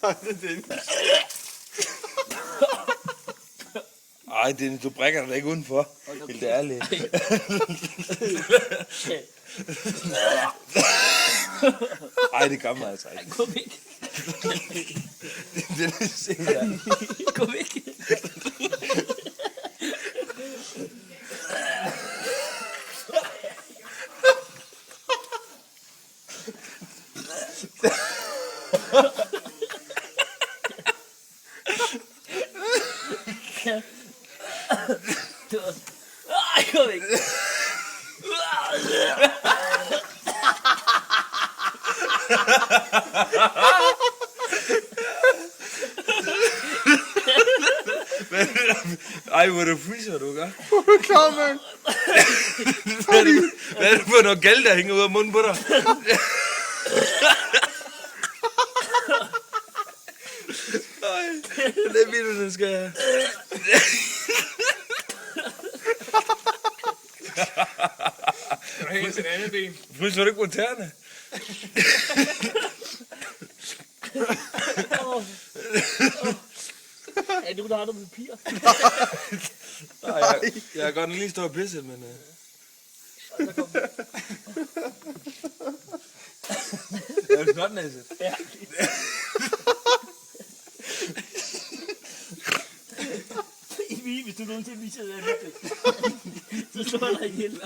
Ej, du brækker dig da ikke udenfor. Helt ærligt. Ej, det gør mig altså ikke. Gå væk. Det er sindssygt. Gå væk. Ej, gå væk. Ej, hvor du fryser, du gør. Hvor er du klar, mand? Hvad er det for noget galt, der hænger ud af munden på dig? Ej, det er vildt, den skal jeg. Du hænger til et andet ben. Fryser du ikke på tæerne? Er du der har noget papir? Nej, jeg har godt nok lige stået og pisset, men... Det er jo snotnæsset. Ja. Hvis du nogensinde viser det, så slår jeg dig ihjel.